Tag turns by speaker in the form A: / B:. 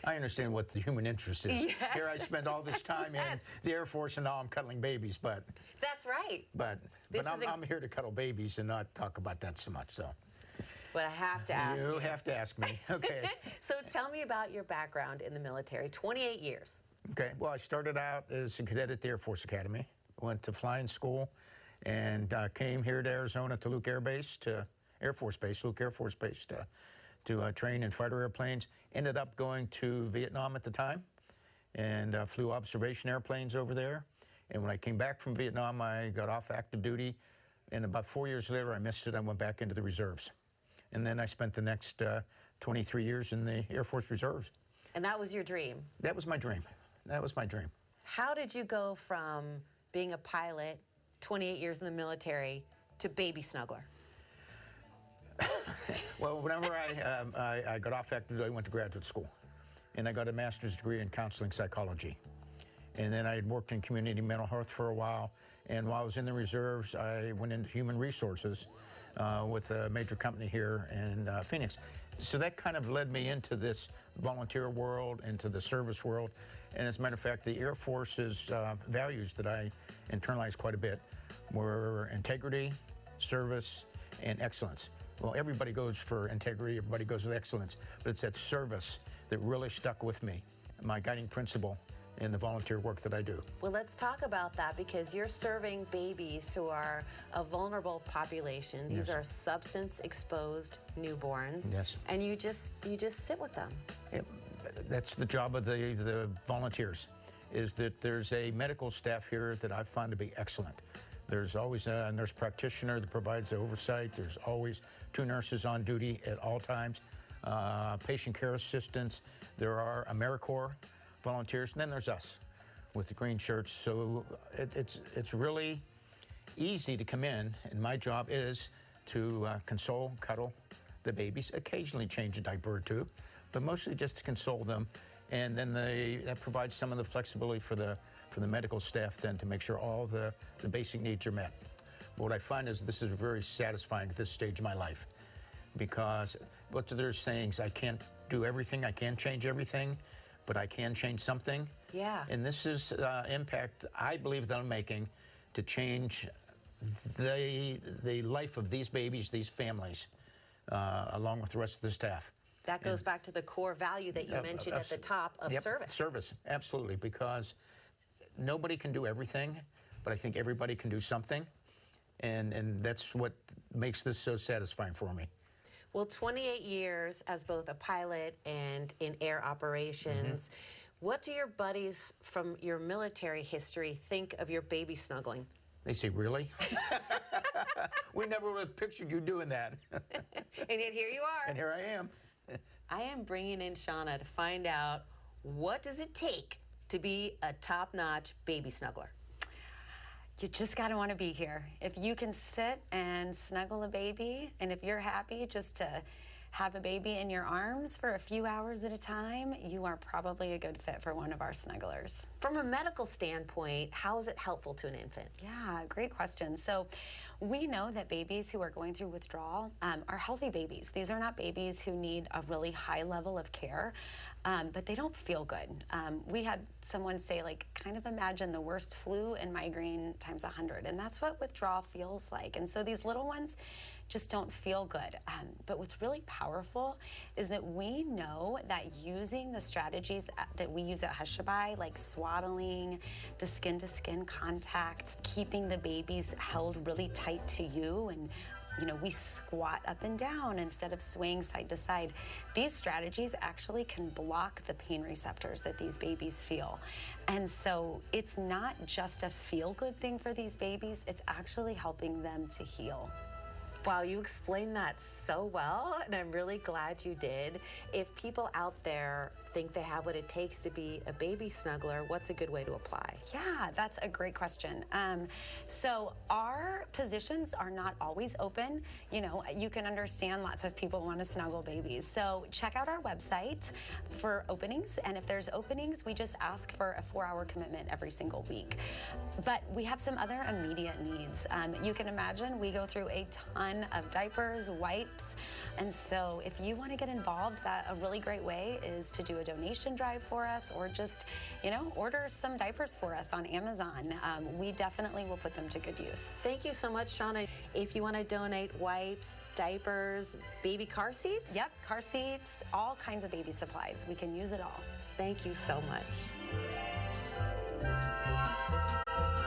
A: I understand what the human interest is.
B: Yes.
A: Here I spend all this time in the Air Force, and now I'm cuddling babies. But
B: that's right.
A: But I'm here to cuddle babies and not talk about that so much. So.
B: But I have to ask you.
A: You have to ask me. Okay.
B: So tell me about your background in the military. 28 years.
A: Okay. Well, I started out as a cadet at the Air Force Academy. Went to flying school, and came here to Arizona to Luke Air Base, to Air Force Base, Luke Air Force Base, to train in fighter airplanes. Ended up going to Vietnam at the time, and flew observation airplanes over there. And when I came back from Vietnam, I got off active duty, and about 4 years later, I missed it. I went back into the reserves. And then I spent the next 23 years in the Air Force Reserves.
B: And that was your dream?
A: That was my dream. That was my dream.
B: How did you go from being a pilot, 28 years in the military, to baby snuggler?
A: Well, whenever I got off active duty, I went to graduate school. And I got a master's degree in counseling psychology. And then I had worked in community mental health for a while. And while I was in the reserves, I went into human resources with a major company here in Phoenix. So that kind of led me into this volunteer world, into the service world. And as a matter of fact, the Air Force's values that I internalized quite a bit were integrity, service, and excellence. Well, everybody goes for integrity, everybody goes with excellence, but it's that service that really stuck with me, my guiding principle in the volunteer work that I do.
B: Well, let's talk about that, because you're serving babies who are a vulnerable population. These are substance-exposed newborns.
A: Yes.
B: And you just sit with them.
A: Yeah, that's the job of the volunteers, is that there's a medical staff here that I've found to be excellent. There's always a nurse practitioner that provides the oversight. There's always 2 nurses on duty at all times, patient care assistants. There are AmeriCorps volunteers, and then there's us with the green shirts. So it's really easy to come in, and my job is to console, cuddle the babies, occasionally change a diaper or 2, but mostly just to console them. And then that provides some of the flexibility for the medical staff then to make sure all the basic needs are met. But what I find is this is very satisfying at this stage of my life, because what they're saying is I can't do everything, I can't change everything, but I can change something.
B: Yeah.
A: And this is impact I believe that I'm making to change the life of these babies, these families, along with the rest of the staff.
B: That goes back to the core value that you mentioned at the top of service.
A: Service, absolutely, because nobody can do everything, but I think everybody can do something, and that's what makes this so satisfying for me.
B: Well, 28 years as both a pilot and in air operations. What do your buddies from your military history think of your baby snuggling?
A: They say, really? We never would have pictured you doing that.
B: And yet here you are.
A: And here I am.
B: I am bringing in Shauna to find out, what does it take to be a top-notch baby snuggler?
C: You just got to want to be here. If you can sit and snuggle a baby, and if you're happy just to have a baby in your arms for a few hours at a time, you are probably a good fit for one of our snugglers.
B: From a medical standpoint, how is it helpful to an infant?
C: Yeah, great question. So we know that babies who are going through withdrawal are healthy babies. These are not babies who need a really high level of care, but they don't feel good. We had someone say, like, kind of imagine the worst flu and migraine times 100, and that's what withdrawal feels like. And so these little ones just don't feel good. But what's really powerful is that we know that using the strategies that we use at Hushabye, like swaddling, the skin-to-skin contact, keeping the babies held really tight to you, and we squat up and down instead of swaying side to side. These strategies actually can block the pain receptors that these babies feel. And so it's not just a feel-good thing for these babies, it's actually helping them to heal.
B: Wow, you explained that so well, and I'm really glad you did. If people out there think they have what it takes to be a baby snuggler, what's a good way to apply?
C: Yeah, that's a great question. So our positions are not always open. You can understand lots of people want to snuggle babies. So check out our website for openings, and if there's openings, we just ask for a 4-hour commitment every single week. But we have some other immediate needs. You can imagine we go through a ton ton of diapers, wipes. And so if you want to get involved, a really great way is to do a donation drive for us, or just, order some diapers for us on Amazon. We definitely will put them to good use.
B: Thank you so much, Shauna. If you want to donate wipes, diapers, baby car seats?
C: Yep, car seats, all kinds of baby supplies. We can use it all.
B: Thank you so much.